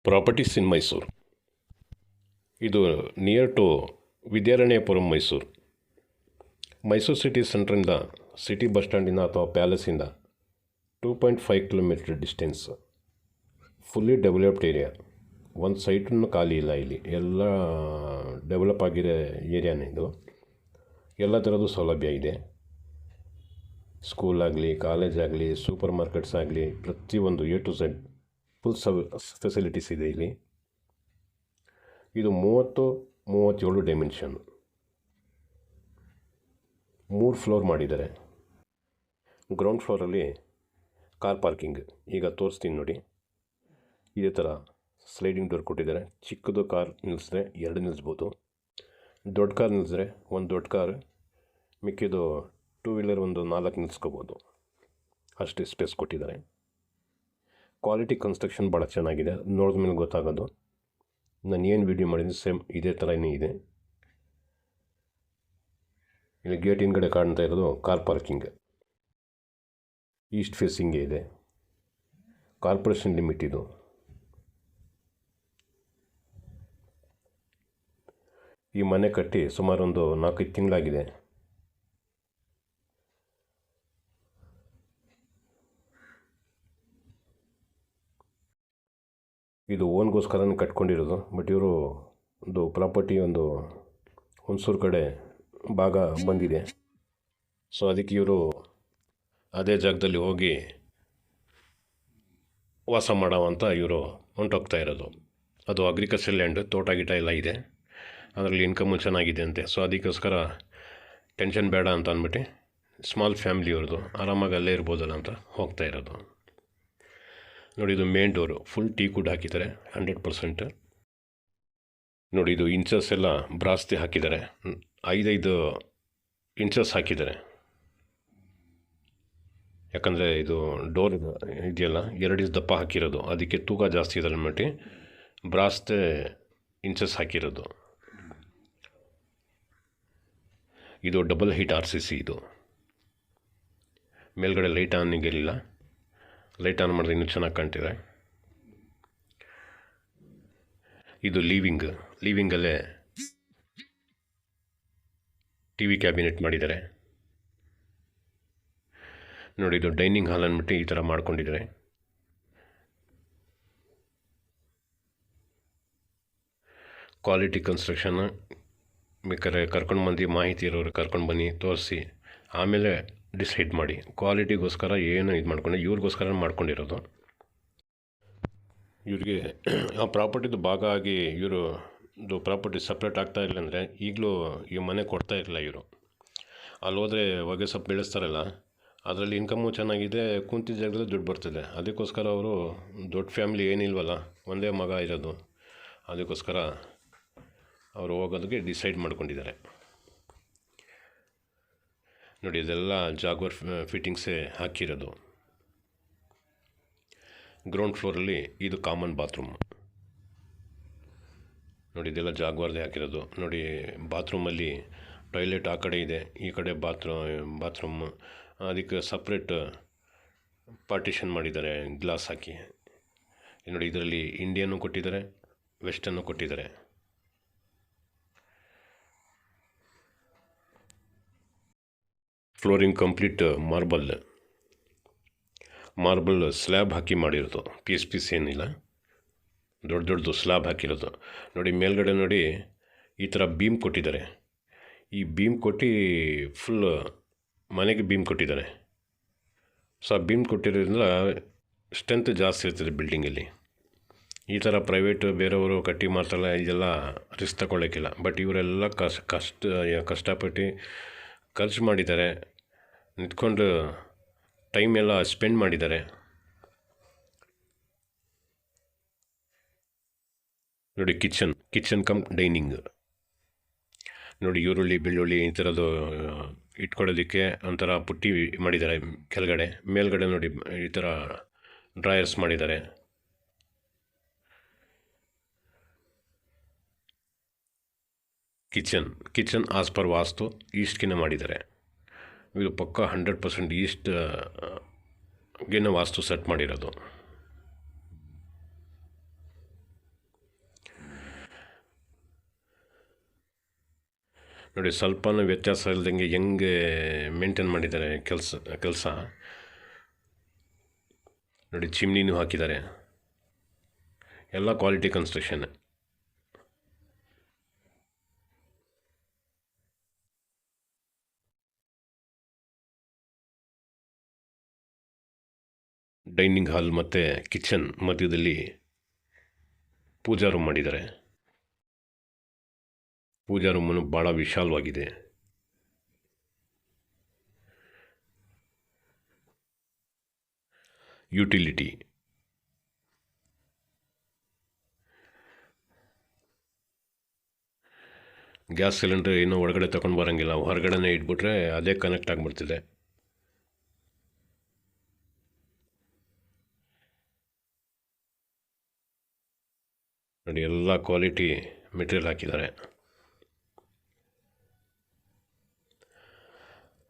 Properties in Mysuru. ಇದು near to Vidyaranyapuram Mysuru. Mysuru city ಸೆಂಟ್ರಿಂದ city bus ಸ್ಟ್ಯಾಂಡಿಂದ ಅಥವಾ ಪ್ಯಾಲೇಸಿಂದ 2.5 kilometre distance. Fully developed area. ಒಂದು ಸೈಟನ್ನು ಖಾಲಿ ಇಲ್ಲ. ಇಲ್ಲಿ ಎಲ್ಲ ಡೆವಲಪ್ ಆಗಿರೋ ಏರಿಯಾನೇ ಇದು. ಎಲ್ಲ ಥರದ್ದು ಸೌಲಭ್ಯ ಇದೆ. ಸ್ಕೂಲ್ ಆಗಲಿ, ಕಾಲೇಜ್ ಆಗಲಿ, ಸೂಪರ್ ಮಾರ್ಕೆಟ್ಸ್ ಆಗಲಿ, ಪ್ರತಿಯೊಂದು A to Z full facilities ಇದೆ ಇಲ್ಲಿ. ಇದು 30-37 ಡೈಮೆನ್ಷನ್, 3 ಫ್ಲೋರ್ ಮಾಡಿದ್ದಾರೆ. ಗ್ರೌಂಡ್ ಫ್ಲೋರಲ್ಲಿ ಕಾರ್ ಪಾರ್ಕಿಂಗ್ ಈಗ ತೋರಿಸ್ತೀನಿ ನೋಡಿ. ಇದೇ ಥರ ಸ್ಲೈಡಿಂಗ್ ಡೋರ್ ಕೊಟ್ಟಿದ್ದಾರೆ. ಚಿಕ್ಕದು ಕಾರ್ ನಿಲ್ಲಿಸಿದ್ರೆ 2 ನಿಲ್ಲಿಸ್ಬೋದು. ದೊಡ್ಡ ಕಾರ್ ನಿಲ್ಲಿಸಿದ್ರೆ ಒಂದು ದೊಡ್ಡ ಕಾರ್, ಮಿಕ್ಕಿದು 2 ವೀಲರ್ ಒಂದು 4 ನಿಲ್ಲಿಸ್ಕೋಬೋದು. ಅಷ್ಟೇ ಸ್ಪೇಸ್ ಕೊಟ್ಟಿದ್ದಾರೆ. ಕ್ವಾಲಿಟಿ ಕನ್ಸ್ಟ್ರಕ್ಷನ್ ಭಾಳ ಚೆನ್ನಾಗಿದೆ. ನೋಡಿದ ಮೇಲೆ ಗೊತ್ತಾಗೋದು. ನಾನು ಏನು ವೀಡಿಯೋ ಮಾಡಿದ್ದೀನಿ ಸೇಮ್ ಇದೇ ಥರನೇ ಇದೆ. ಇಲ್ಲಿ ಗೇಟ್ ಹಿಂದ್ಗಡೆ ಕಾಣ್ತಾ ಇರೋದು ಕಾರ್ ಪಾರ್ಕಿಂಗ್. ಈಸ್ಟ್ ಫೇಸಿಂಗೇ ಇದೆ. ಕಾರ್ಪೊರೇಷನ್ ಲಿಮಿಟ್ ಇದು. ಈ ಮನೆ ಕಟ್ಟಿ ಸುಮಾರು ಒಂದು 4-5 ತಿಂಗಳಾಗಿದೆ. ಇದು ಓನ್ಗೋಸ್ಕರನೇ ಕಟ್ಕೊಂಡಿರೋದು. ಬಟ್ ಇವರು ಒಂದು ಪ್ರಾಪರ್ಟಿ ಒಂದು ಹುಣಸೂರು ಕಡೆ ಭಾಗ ಬಂದಿದೆ. ಸೊ ಅದಕ್ಕೆ ಇವರು ಅದೇ ಜಾಗದಲ್ಲಿ ಹೋಗಿ ವಾಸ ಮಾಡೋವಂತ ಇವರು ಹೊಂಟೋಗ್ತಾ ಇರೋದು. ಅದು ಅಗ್ರಿಕಲ್ಚರ್ ಲ್ಯಾಂಡ್, ತೋಟ ಗಿಟ ಎಲ್ಲ ಇದೆ. ಅದರಲ್ಲಿ ಇನ್ಕಮು ಚೆನ್ನಾಗಿದೆ ಅಂತೆ. ಸೊ ಅದಕ್ಕೋಸ್ಕರ ಟೆನ್ಷನ್ ಬೇಡ ಅಂತ ಅಂದ್ಬಿಟ್ಟು ಸ್ಮಾಲ್ ಫ್ಯಾಮಿಲಿಯವ್ರದ್ದು ಆರಾಮಾಗಿ ಅಲ್ಲೇ ಇರ್ಬೋದಲ್ಲ ಅಂತ ಹೋಗ್ತಾ ಇರೋದು. ನೋಡಿ, ಇದು ಮೇನ್ ಡೋರು ಫುಲ್ ಟೀಕುಡ್ ಹಾಕಿದ್ದಾರೆ 100%. ನೋಡಿ, ಇದು ಇಂಚಸ್ ಎಲ್ಲ ಬ್ರಾಸ್ತಿ ಹಾಕಿದ್ದಾರೆ. 5 ಇಂಚಸ್ ಹಾಕಿದ್ದಾರೆ. ಯಾಕಂದರೆ ಇದು ಡೋರ್ ಇದೆಯಲ್ಲ 2 ದಪ್ಪ ಹಾಕಿರೋದು, ಅದಕ್ಕೆ ತೂಕ ಜಾಸ್ತಿ ಇದೆ ಅಂದ್ಬಿಟ್ಟು ಬ್ರಾಸ್ತೆ ಇಂಚಸ್ ಹಾಕಿರೋದು. ಇದು ಡಬಲ್ ಹೀಟ್ RCC. ಇದು ಮೇಲ್ಗಡೆ ಲೈಟ್ ಆನ್ ಈಗಲಿಲ್ಲ. ಲೈಟ್ ಆನ್ ಮಾಡಿದ್ರೆ ಇನ್ನೂ ಚೆನ್ನಾಗಿ ಕಾಣ್ತಿದೆ. ಇದು ಲಿವಿಂಗಲ್ಲೇ TV ಕ್ಯಾಬಿನೆಟ್ ಮಾಡಿದ್ದಾರೆ. ನೋಡಿ, ಇದು ಡೈನಿಂಗ್ ಹಾಲ್ ಅಂದ್ಬಿಟ್ಟು ಈ ಥರ ಮಾಡ್ಕೊಂಡಿದ್ದಾರೆ. Quality construction. ಬೇಕಾದ್ರೆ ಕರ್ಕೊಂಡು ಬಂದು ಮಾಹಿತಿ ಇರೋರು ಕರ್ಕೊಂಡು ಬನ್ನಿ, ತೋರಿಸಿ ಆಮೇಲೆ ಡಿಸೈಡ್ ಮಾಡಿ. ಕ್ವಾಲಿಟಿಗೋಸ್ಕರ ಏನು ಇದು ಮಾಡ್ಕೊಂಡು ಇವ್ರಿಗೋಸ್ಕರ ಮಾಡ್ಕೊಂಡಿರೋದು. ಇವ್ರಿಗೆ ಆ ಪ್ರಾಪರ್ಟಿದು ಭಾಗ ಆಗಿ ಇವರು ಪ್ರಾಪರ್ಟಿ ಸಪ್ರೇಟ್ ಆಗ್ತಾ ಇಲ್ಲ ಅಂದರೆ ಈಗಲೂ ಈ ಮನೆ ಕೊಡ್ತಾ ಇರಲಿಲ್ಲ ಇವರು. ಅಲ್ಲಿ ಹೋದರೆ ಹೊಗೆ ಸೊಪ್ಪು ಬೆಳೆಸ್ತಾರಲ್ಲ, ಅದರಲ್ಲಿ ಇನ್ಕಮ್ಮು ಚೆನ್ನಾಗಿದೆ, ಕುಂತಿದ್ದ ಜಾಗದಲ್ಲಿ ದುಡ್ಡು ಬರ್ತಿದೆ. ಅದಕ್ಕೋಸ್ಕರ ಅವರು ದೊಡ್ಡ ಫ್ಯಾಮಿಲಿ ಏನಿಲ್ವಲ್ಲ, ಒಂದೇ ಮಗ ಇರೋದು, ಅದಕ್ಕೋಸ್ಕರ ಅವರು ಹೋಗೋದಕ್ಕೆ ಡಿಸೈಡ್ ಮಾಡ್ಕೊಂಡಿದ್ದಾರೆ. ನೋಡಿ, ಇದೆಲ್ಲ ಜಾಗ್ವರ್ ಫಿಟ್ಟಿಂಗ್ಸೇ ಹಾಕಿರೋದು. ಗ್ರೌಂಡ್ ಫ್ಲೋರಲ್ಲಿ ಇದು ಕಾಮನ್ ಬಾತ್ರೂಮ್. ನೋಡಿ, ಇದೆಲ್ಲ ಜಾಗ್ವಾರ್ದೇ ಹಾಕಿರೋದು. ನೋಡಿ, ಬಾತ್ರೂಮಲ್ಲಿ ಟಾಯ್ಲೆಟ್ ಆ ಕಡೆ ಇದೆ, ಈ ಕಡೆ ಬಾತ್ರೂಮ್. ಅದಕ್ಕೆ ಸಪ್ರೇಟ್ ಪಾರ್ಟಿಷನ್ ಮಾಡಿದ್ದಾರೆ ಗ್ಲಾಸ್ ಹಾಕಿ. ನೋಡಿ, ಇದರಲ್ಲಿ ಇಂಡಿಯನ್ನು ಕೊಟ್ಟಿದ್ದಾರೆ, ವೆಸ್ಟನ್ನು ಕೊಟ್ಟಿದ್ದಾರೆ. ಫ್ಲೋರಿಂಗ್ ಕಂಪ್ಲೀಟ್ ಮಾರ್ಬಲ್ ಸ್ಲ್ಯಾಬ್ ಹಾಕಿ ಮಾಡಿರೋದು. ಪೀಸ್ ಏನಿಲ್ಲ, ದೊಡ್ಡದು ಸ್ಲ್ಯಾಬ್ ಹಾಕಿರೋದು. ನೋಡಿ, ಮೇಲ್ಗಡೆ ನೋಡಿ ಈ ಥರ ಬೀಮ್ ಕೊಟ್ಟಿದ್ದಾರೆ. ಈ ಬೀಮ್ ಕೊಟ್ಟು ಫುಲ್ ಮನೆಗೆ ಬೀಮ್ ಕೊಟ್ಟಿದ್ದಾರೆ. ಸೊ ಆ ಬೀಮ್ ಕೊಟ್ಟಿರೋದ್ರಿಂದ ಸ್ಟ್ರೆಂತ್ ಜಾಸ್ತಿ ಇರ್ತದೆ ಬಿಲ್ಡಿಂಗಲ್ಲಿ. ಈ ಥರ ಪ್ರೈವೇಟ್ ಬೇರೆಯವರು ಕಟ್ಟಿ ಮಾಡ್ತಾರಲ್ಲ, ಇದೆಲ್ಲ ರಿಸ್ಕ್ ತಗೊಳ್ಳೋಕ್ಕಿಲ್ಲ. ಬಟ್ ಇವರೆಲ್ಲ ಕಷ್ಟಪಟ್ಟು ಖರ್ಚು ಮಾಡಿದ್ದಾರೆ, ನಿಂತ್ಕೊಂಡು ಟೈಮ್ ಎಲ್ಲ ಸ್ಪೆಂಡ್ ಮಾಡಿದ್ದಾರೆ. ನೋಡಿ, ಕಿಚನ್ ಕಮ್ ಡೈನಿಂಗ್. ನೋಡಿ, ಈರುಳ್ಳಿ ಬೆಳ್ಳುಳ್ಳಿ ಈ ಥರದ್ದು ಇಟ್ಕೊಳ್ಳೋದಕ್ಕೆ ಒಂಥರ ಪುಟ್ಟಿ ಮಾಡಿದ್ದಾರೆ ಕೆಳಗಡೆ. ಮೇಲ್ಗಡೆ ನೋಡಿ ಈ ಥರ ಡ್ರಾಯರ್ಸ್ ಮಾಡಿದ್ದಾರೆ. ಕಿಚನ್ ಆಸ್ ಪರ್ ವಾಸ್ತು ಈಸ್ಟ್ಗಿನ ಮಾಡಿದ್ದಾರೆ. ಇದು ಪಕ್ಕ 100% ಈಸ್ಟ್ಗಿನ ವಾಸ್ತು ಸೆಟ್ ಮಾಡಿರೋದು. ನೋಡಿ ಸ್ವಲ್ಪನೂ ವ್ಯತ್ಯಾಸ ಇಲ್ದಂಗೆ ಹೆಂಗೆ ಮೇಂಟೈನ್ ಮಾಡಿದ್ದಾರೆ ಕೆಲಸ ನೋಡಿ. ಚಿಮ್ನಿನೂ ಹಾಕಿದ್ದಾರೆ. ಎಲ್ಲ ಕ್ವಾಲಿಟಿ ಕನ್ಸ್ಟ್ರಕ್ಷನ್. ಡೈನಿಂಗ್ ಹಾಲ್ ಮತ್ತು ಕಿಚನ್ ಮಧ್ಯದಲ್ಲಿ ಪೂಜಾ ರೂಮ್ ಮಾಡಿದ್ದಾರೆ. ಪೂಜಾ ರೂಮನ್ನು ಭಾಳ ವಿಶಾಲವಾಗಿದೆ. ಯುಟಿಲಿಟಿ ಗ್ಯಾಸ್ ಸಿಲಿಂಡರ್ ಏನೋ ಒಳಗಡೆ ತಗೊಂಡು ಬರೋಂಗಿಲ್ಲ, ಹೊರಗಡೆನೇ ಇಟ್ಬಿಟ್ರೆ ಅದೇ ಕನೆಕ್ಟ್ ಆಗಿಬಿಡ್ತಿದೆ. ನೋಡಿ ಎಲ್ಲ ಕ್ವಾಲಿಟಿ ಮೆಟೀರಿಯಲ್ ಹಾಕಿದ್ದಾರೆ.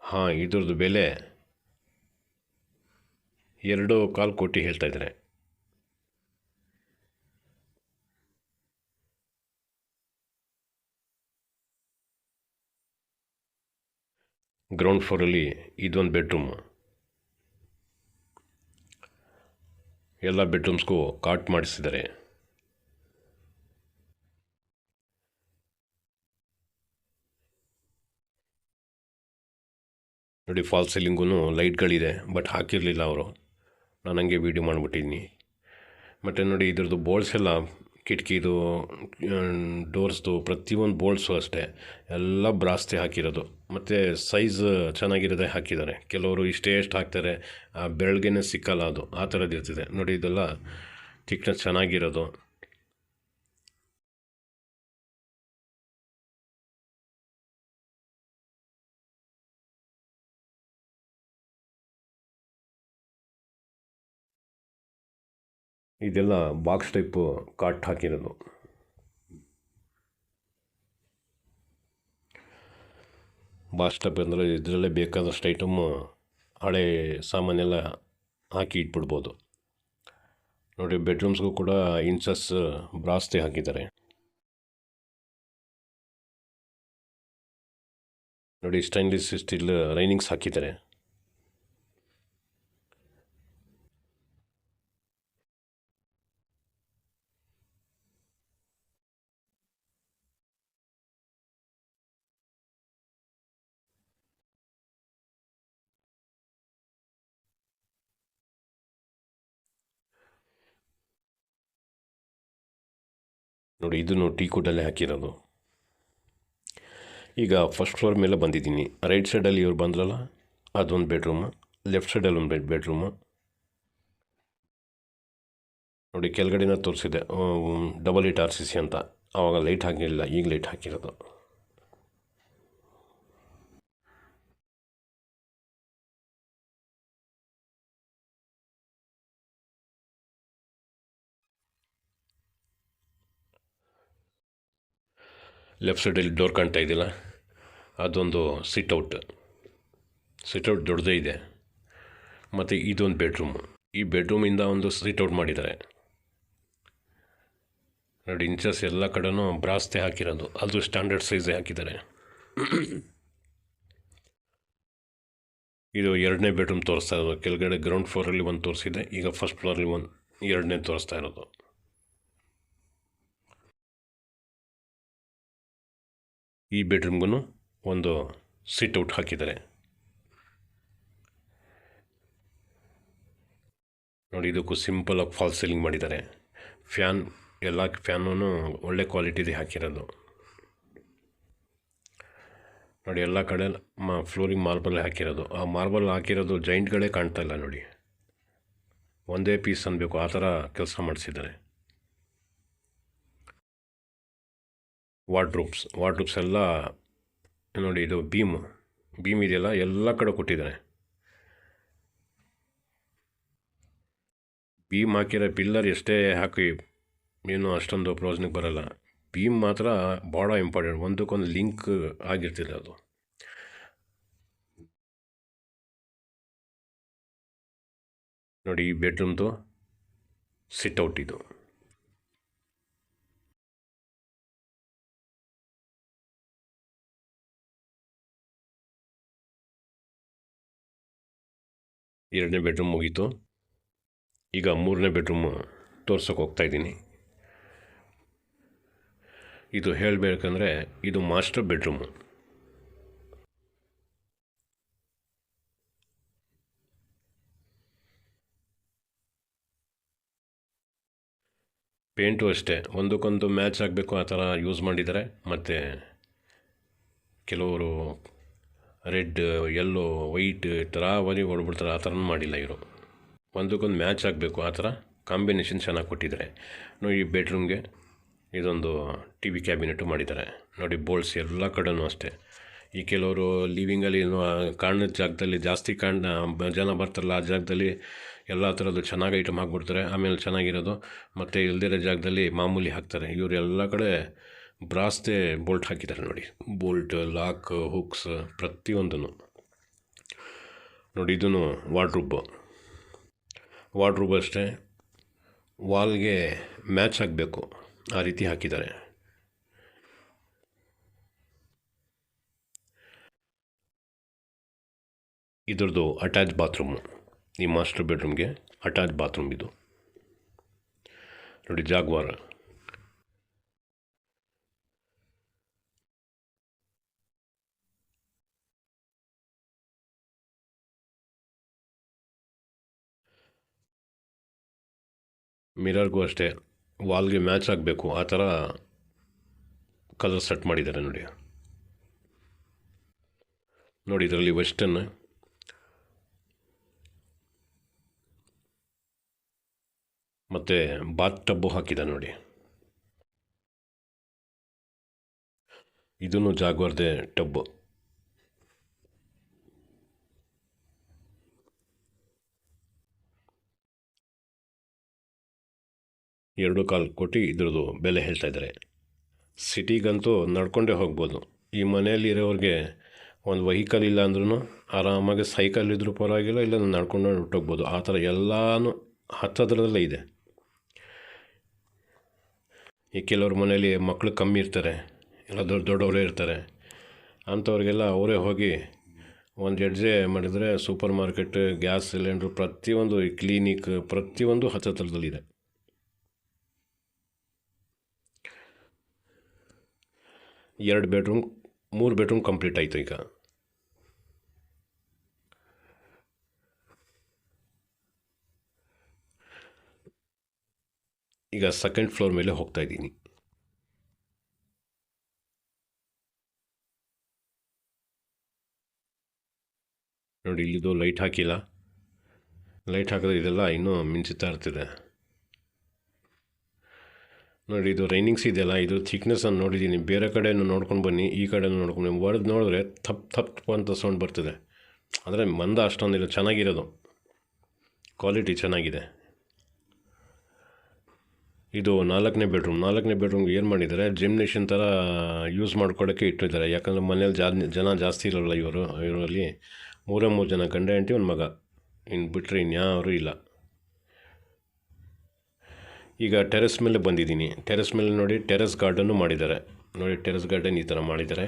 ಹಾಂ, ಇದ್ರದ್ದು ಬೆಲೆ 2.25 ಕೋಟಿ ಹೇಳ್ತಾ ಇದ್ದಾರೆ. ಗ್ರೌಂಡ್ ಫ್ಲೋರಲ್ಲಿ ಇದೊಂದು ಬೆಡ್ರೂಮ್. ಎಲ್ಲ ಬೆಡ್ರೂಮ್ಸ್ಗೂ ಕಾಟ್ ಮಾಡಿಸಿದ್ದಾರೆ. ನೋಡಿ, ಫಾಲ್ ಸೀಲಿಂಗೂ ಲೈಟ್ಗಳಿದೆ, ಬಟ್ ಹಾಕಿರಲಿಲ್ಲ ಅವರು. ನಾನು ಹಂಗೆ ವೀಡಿಯೋ ಮಾಡಿಬಿಟ್ಟಿದ್ದೀನಿ. ಮತ್ತು ನೋಡಿ, ಇದ್ರದ್ದು ಬೋಲ್ಡ್ಸ್ ಎಲ್ಲ, ಕಿಟಕಿದು, ಡೋರ್ಸ್ದು ಪ್ರತಿಯೊಂದು ಬೋಲ್ಡ್ಸು ಅಷ್ಟೇ ಎಲ್ಲ ಬ್ರಾಸ್ತಿ ಹಾಕಿರೋದು. ಮತ್ತು ಸೈಜ್ ಚೆನ್ನಾಗಿರೋದೇ ಹಾಕಿದ್ದಾರೆ. ಕೆಲವರು ಎಷ್ಟು ಹಾಕ್ತಾರೆ, ಬೆಳಗ್ಗೆನೇ ಸಿಕ್ಕಲ್ಲ, ಅದು ಆ ಥರದ್ದು ಇರ್ತಿದೆ. ನೋಡಿ, ಇದೆಲ್ಲ ಥಿಕ್ನೆಸ್ ಚೆನ್ನಾಗಿರೋದು. ಇದೆಲ್ಲ ಬಾಕ್ಸ್ ಟೈಪು ಕಾಟ್ ಹಾಕಿರೋದು. ಬಾಕ್ಸ್ ಟೈಪ್ ಅಂದರೆ ಇದರಲ್ಲೇ ಬೇಕಾದಷ್ಟು ಐಟಮ್ಮು, ಹಳೆ ಸಾಮಾನೆಲ್ಲ ಹಾಕಿ ಇಟ್ಬಿಡ್ಬೋದು. ನೋಡಿ, ಬೆಡ್ರೂಮ್ಸ್ಗೂ ಕೂಡ ಇಂಚಸ್ ಬ್ರಾಸ್ತಿ ಹಾಕಿದ್ದಾರೆ. ನೋಡಿ, ಸ್ಟೈನ್ಲೆಸ್ ಸ್ಟೀಲ್ ರೈನಿಂಗ್ಸ್ ಹಾಕಿದ್ದಾರೆ. ನೋಡಿ, ಇದನ್ನು ಟೀ ಕುಡ್ಡಲ್ಲೇ ಹಾಕಿರೋದು. ಈಗ ಫಸ್ಟ್ ಫ್ಲೋರ್ ಮೇಲೆ ಬಂದಿದ್ದೀನಿ. ರೈಟ್ ಸೈಡಲ್ಲಿ ಇವ್ರು ಬಂದ್ರಲ್ಲ, ಅದೊಂದು ಬೆಡ್ರೂಮು. ಲೆಫ್ಟ್ ಸೈಡಲ್ಲಿ ಒಂದು ಬೆಡ್ರೂಮು. ನೋಡಿ, ಕೆಳಗಡೆನ ತೋರಿಸಿದೆ ಡಬಲ್ ಇಟ್ RCC ಅಂತ. ಆವಾಗ ಲೈಟ್ ಹಾಕಿರಲಿಲ್ಲ, ಈಗ ಲೈಟ್ ಹಾಕಿರೋದು. ಲೆಫ್ಟ್ ಸೈಡಲ್ಲಿ ಡೋರ್ ಕಾಣ್ತಾ ಇದೆಯಲ್ಲ, ಅದೊಂದು ಸಿಟ್ಔಟ್ ದೊಡ್ಡದೇ ಇದೆ. ಮತ್ತು ಇದೊಂದು ಬೆಡ್ರೂಮು. ಈ ಬೆಡ್ರೂಮಿಂದ ಒಂದು ಸಿಟ್ಔಟ್ ಮಾಡಿದ್ದಾರೆ. ನೋಡಿ, ಇಂಚಸ್ ಎಲ್ಲ ಕಡೆನೂ ಬ್ರಾಸ್ತೆ ಹಾಕಿರೋದು. ಅದು ಸ್ಟ್ಯಾಂಡರ್ಡ್ ಸೈಜೇ ಹಾಕಿದ್ದಾರೆ. ಇದು 2ನೇ ಬೆಡ್ರೂಮ್ ತೋರಿಸ್ತಾ ಇರೋದು. ಕೆಳಗಡೆ ಗ್ರೌಂಡ್ ಫ್ಲೋರಲ್ಲಿ ಒಂದು ತೋರಿಸಿದೆ, ಈಗ ಫಸ್ಟ್ ಫ್ಲೋರಲ್ಲಿ ಒಂದು 2ನೇ ತೋರಿಸ್ತಾ ಇರೋದು. ಈ ಬೆಡ್ರೂಮ್ಗೂ ಒಂದು ಸಿಟ್ಔಟ್ ಹಾಕಿದ್ದಾರೆ. ನೋಡಿ, ಇದಕ್ಕೂ ಸಿಂಪಲಾಗಿ ಫಾಲ್ ಸೀಲಿಂಗ್ ಮಾಡಿದ್ದಾರೆ. ಎಲ್ಲ ಫ್ಯಾನೂ ಒಳ್ಳೆ ಕ್ವಾಲಿಟಿದೆ ಹಾಕಿರೋದು. ನೋಡಿ, ಎಲ್ಲ ಕಡೆ ಫ್ಲೋರಿಂಗ್ ಮಾರ್ಬಲ್ ಹಾಕಿರೋದು. ಆ ಮಾರ್ಬಲ್ ಹಾಕಿರೋದು ಜಾಯಿಂಟ್ಗಳೇ ಕಾಣ್ತಾ ಇಲ್ಲ. ನೋಡಿ, ಒಂದೇ ಪೀಸ್ ಅನ್ಬೇಕು, ಆ ಥರ ಕೆಲಸ ಮಾಡಿಸಿದ್ದಾರೆ. ವಾರ್ಡ್ರೂಬ್ಸ್ ಎಲ್ಲ ನೋಡಿ, ಇದು ಬೀಮ್ ಇದೆಯಲ್ಲ, ಎಲ್ಲ ಕಡೆ ಕೊಟ್ಟಿದ್ದಾರೆ. ಬೀಮ್ ಹಾಕಿರೋ ಪಿಲ್ಲರ್ ಎಷ್ಟೇ ಹಾಕಿ ಏನೂ ಅಷ್ಟೊಂದು ಪ್ರಯೋಜನಕ್ಕೆ ಬರೋಲ್ಲ. ಬೀಮ್ ಮಾತ್ರ ಭಾಳ ಇಂಪಾರ್ಟೆಂಟ್, ಒಂದಕ್ಕೊಂದು ಲಿಂಕ್ ಆಗಿರ್ತಿದೆ ಅದು. ನೋಡಿ, ಈ ಬೆಡ್ರೂಮ್ದು ಸಿಟ್ಔಟ್ ಇದು. 2ನೇ ಬೆಡ್ರೂಮ್ ಮುಗೀತು. ಈಗ 3ನೇ ಬೆಡ್ರೂಮು ತೋರ್ಸೋಕೆ ಹೋಗ್ತಾಯಿದ್ದೀನಿ. ಇದು ಹೇಳಬೇಕಂದ್ರೆ ಇದು ಮಾಸ್ಟರ್ ಬೆಡ್ರೂಮು. ಪೇಂಟು ಅಷ್ಟೇ ಒಂದಕ್ಕೊಂದು ಮ್ಯಾಚ್ ಆಗಬೇಕು ಆ ಥರ ಯೂಸ್ ಮಾಡಿದ್ದಾರೆ. ಮತ್ತು ಕೆಲವರು ರೆಡ್, ಯೆಲ್ಲೋ, ವೈಟ್ ಥರಾವರಿ ಹೊಡ್ಬಿಡ್ತಾರೆ, ಆ ಥರನೂ ಮಾಡಿಲ್ಲ ಇವರು. ಒಂದಕ್ಕೊಂದು ಮ್ಯಾಚ್ ಆಗಬೇಕು ಆ ಥರ ಕಾಂಬಿನೇಷನ್ ಚೆನ್ನಾಗಿ ಕೊಟ್ಟಿದ್ದಾರೆ. ನೋಡಿ, ಈ ಬೆಡ್ರೂಮ್ಗೆ ಇದೊಂದು ಟಿ ವಿ ಕ್ಯಾಬಿನೆಟು ಮಾಡಿದ್ದಾರೆ. ನೋಡಿ, ಬೋಲ್ಡ್ಸ್ ಎಲ್ಲ ಕಡೆನೂ ಅಷ್ಟೇ. ಈ ಕೆಲವರು ಲಿವಿಂಗಲ್ಲಿ ಕಾಣದ ಜಾಗದಲ್ಲಿ ಜಾಸ್ತಿ ಜನ ಬರ್ತಾರಲ್ಲ, ಆ ಜಾಗದಲ್ಲಿ ಎಲ್ಲ ಥರದ್ದು ಚೆನ್ನಾಗಿ ಐಟಮ್ ಹಾಕ್ಬಿಡ್ತಾರೆ. ಆಮೇಲೆ ಚೆನ್ನಾಗಿರೋದು ಮತ್ತು ಇಲ್ದಿರೋ ಜಾಗದಲ್ಲಿ ಮಾಮೂಲಿ ಹಾಕ್ತಾರೆ. ಇವರು ಎಲ್ಲ ಕಡೆ ಬ್ರಾಸ್ದೇ ಬೋಲ್ಟ್ ಹಾಕಿದ್ದಾರೆ. ನೋಡಿ, ಬೋಲ್ಟ್, ಲಾಕ್, ಹುಕ್ಸ್ ಪ್ರತಿಯೊಂದೂ. ನೋಡಿ, ಇದೂ ವಾರ್ಡ್ರೂಬ್ ಅಷ್ಟೇ, ವಾಲ್ಗೆ ಮ್ಯಾಚ್ ಆಗಬೇಕು ಆ ರೀತಿ ಹಾಕಿದ್ದಾರೆ. ಇದ್ರದ್ದು ಅಟ್ಯಾಚ್ ಬಾತ್ರೂಮು, ಈ ಮಾಸ್ಟರ್ ಬೆಡ್ರೂಮ್ಗೆ ಅಟ್ಯಾಚ್ ಬಾತ್ರೂಮ್ ಇದು. ನೋಡಿ, ಜಾಗ್ವಾರ್. ಮಿರರ್ಗೂ ಅಷ್ಟೇ ವಾಲ್ಗೆ ಮ್ಯಾಚ್ ಆಗಬೇಕು ಆ ಥರ ಕಲರ್ ಸೆಟ್ ಮಾಡಿದ್ದಾರೆ. ನೋಡಿ ಇದರಲ್ಲಿ ವೆಸ್ಟರ್ನ್ ಮತ್ತು ಬಾತ್ ಟಬ್ಬು ಹಾಕಿದ್ದಾರೆ. ನೋಡಿ, ಇದೂ ಜಾಗ್ವಾರ್ದೇ ಟಬ್ಬು. 2.25 ಕೋಟಿ ಇದ್ರದ್ದು ಬೆಲೆ ಹೇಳ್ತಾ ಇದ್ದಾರೆ. ಸಿಟಿಗಂತೂ ನಡ್ಕೊಂಡೇ ಹೋಗ್ಬೋದು. ಈ ಮನೆಯಲ್ಲಿ ಇರೋರಿಗೆ ಒಂದು ವೆಹಿಕಲ್ ಇಲ್ಲ ಅಂದ್ರೂ ಆರಾಮಾಗಿ ಸೈಕಲ್ ಇದ್ರೂ ಪರವಾಗಿಲ್ಲ, ಇಲ್ಲ ನಡ್ಕೊಂಡು ಹೊರಟೋಗ್ಬೋದು. ಆ ಥರ ಎಲ್ಲನೂ ಹತ್ತತ್ರದಲ್ಲೇ ಇದೆ. ಈ ಕೆಲವ್ರ ಮನೇಲಿ ಮಕ್ಕಳು ಕಮ್ಮಿ ಇರ್ತಾರೆ, ಎಲ್ಲ ದೊಡ್ಡವರೇ ಇರ್ತಾರೆ. ಅಂಥವ್ರಿಗೆಲ್ಲ ಅವರೇ ಹೋಗಿ ಒಂದು ಹೆಜ್ಜೆ ಮಾಡಿದರೆ ಸೂಪರ್ ಮಾರ್ಕೆಟ್, ಗ್ಯಾಸ್ ಸಿಲಿಂಡ್ರು, ಪ್ರತಿಯೊಂದು ಕ್ಲಿನಿಕ್ ಪ್ರತಿಯೊಂದು ಹತ್ತತ್ರದಲ್ಲಿದೆ. 2 ಬೆಡ್ರೂಮ್, 3 ಬೆಡ್ರೂಮ್ ಕಂಪ್ಲೀಟ್ ಆಯಿತು. ಈಗ ಸೆಕೆಂಡ್ ಫ್ಲೋರ್ ಮೇಲೆ ಹೋಗ್ತಾ ಇದ್ದೀನಿ. ನೋಡಿ, ಇಲ್ಲಿದು ಲೈಟ್ ಹಾಕಿಲ್ಲ. ಲೈಟ್ ಹಾಕಿದ್ರೆ ಇದೆಲ್ಲ ಇನ್ನೂ ಮಿಂಚುತ್ತಾ ಇರ್ತಿದೆ. ನೋಡಿ, ಇದು ರೈನಿಂಗ್ಸ್ ಇದೆಯಲ್ಲ, ಇದು ಥಿಕ್ನೆಸ್ಸನ್ನು ನೋಡಿದ್ದೀನಿ. ಬೇರೆ ಕಡೆಯೂ ನೋಡ್ಕೊಂಡು ಬನ್ನಿ, ಈ ಕಡೆಯೂ ನೋಡ್ಕೊಂಡು ಬನ್ನಿ. ಒಡೆದು ನೋಡಿದ್ರೆ ಥಪ್ ಅಂತ ಸೌಂಡ್ ಬರ್ತಿದೆ. ಅಂದರೆ ಮಂದ ಅಷ್ಟೊಂದಿಲ್ಲ, ಚೆನ್ನಾಗಿರೋದು, ಕ್ವಾಲಿಟಿ ಚೆನ್ನಾಗಿದೆ. ಇದು 4ನೇ ಬೆಡ್ರೂಮ್ಗೆ ಏನು ಮಾಡಿದ್ದಾರೆ, ಜಿಮ್ನೇಷನ್ ಥರ ಯೂಸ್ ಮಾಡ್ಕೊಳ್ಳೋಕ್ಕೆ ಇಟ್ಟಿದ್ದಾರೆ. ಯಾಕಂದರೆ ಮನೇಲಿ ಜನ ಜಾಸ್ತಿ ಇರೋಲ್ಲ. ಇವರಲ್ಲಿ 3 ಜನ, ಗಂಡ ಹೆಂಡತಿ, ಒಂದು ಮಗ, ಇನ್ನು ಬಿಟ್ಟರೆ ಇನ್ಯಾರೂ ಇಲ್ಲ. ಈಗ ಟೆರೆಸ್ ಮೇಲೆ ಬಂದಿದ್ದೀನಿ. ಟೆರೆಸ್ ಮೇಲೆ ನೋಡಿ, ಟೆರೆಸ್ ಗಾರ್ಡನ್ನು ಮಾಡಿದ್ದಾರೆ. ನೋಡಿ, ಟೆರೆಸ್ ಗಾರ್ಡನ್ ಈ ಥರ ಮಾಡಿದ್ದಾರೆ.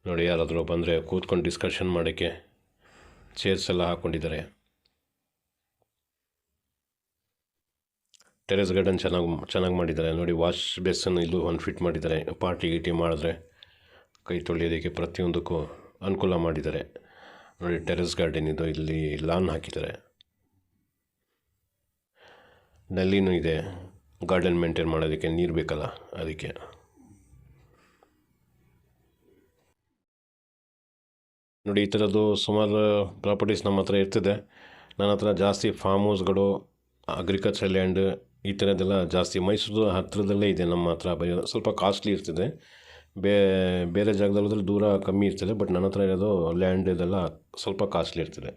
ನೋಡಿ, ಯಾರಾದರೂ ಬಂದರೆ ಕೂತ್ಕೊಂಡು ಡಿಸ್ಕಷನ್ ಮಾಡೋಕ್ಕೆ ಚೇರ್ಸ್ ಎಲ್ಲ ಹಾಕ್ಕೊಂಡಿದ್ದಾರೆ. ಟೆರೆಸ್ ಗಾರ್ಡನ್ ಚೆನ್ನಾಗಿ ಮಾಡಿದ್ದಾರೆ. ನೋಡಿ, ವಾಶ್ ಬೇಸನ್ ಇಲ್ಲೂ ಒಂದು ಫಿಟ್ ಮಾಡಿದ್ದಾರೆ. ಪಾರ್ಟಿ ಮಾಡಿದ್ರೆ ಕೈ ತೊಳೆಯೋದಕ್ಕೆ ಪ್ರತಿಯೊಂದಕ್ಕೂ ಅನುಕೂಲ ಮಾಡಿದ್ದಾರೆ. ನೋಡಿ, ಟೆರೆಸ್ ಗಾರ್ಡನ್ ಇದು. ಇಲ್ಲಿ ಲಾನ್ ಹಾಕಿದ್ದಾರೆ. ನಲ್ಲಿನೂ ಇದೆ, ಗಾರ್ಡನ್ ಮೇಂಟೈನ್ ಮಾಡೋದಕ್ಕೆ ನೀರು ಬೇಕಲ್ಲ, ಅದಕ್ಕೆ. ನೋಡಿ, ಈ ಥರದ್ದು ಸುಮಾರು ಪ್ರಾಪರ್ಟೀಸ್ ನಮ್ಮ ಹತ್ರ ಇರ್ತದೆ. ನನ್ನ ಹತ್ರ ಜಾಸ್ತಿ ಫಾರ್ಮ್ ಹೌಸ್ಗಳು, ಅಗ್ರಿಕಲ್ಚರ್ ಲ್ಯಾಂಡ್ ಈ ಥರದ್ದೆಲ್ಲ ಜಾಸ್ತಿ. ಮೈಸೂರು ಹತ್ತಿರದಲ್ಲೇ ಇದೆ ನಮ್ಮ ಹತ್ರ. ಸ್ವಲ್ಪ ಕಾಸ್ಟ್ಲಿ ಇರ್ತದೆ. ಬೇರೆ ಜಾಗದಲ್ಲಿ ದೂರ ಕಮ್ಮಿ ಇರ್ತದೆ. ಬಟ್ ನನ್ನ ಹತ್ರ ಇರೋದು ಲ್ಯಾಂಡ್ ಇದೆಲ್ಲ ಸ್ವಲ್ಪ ಕಾಸ್ಟ್ಲಿ ಇರ್ತದೆ.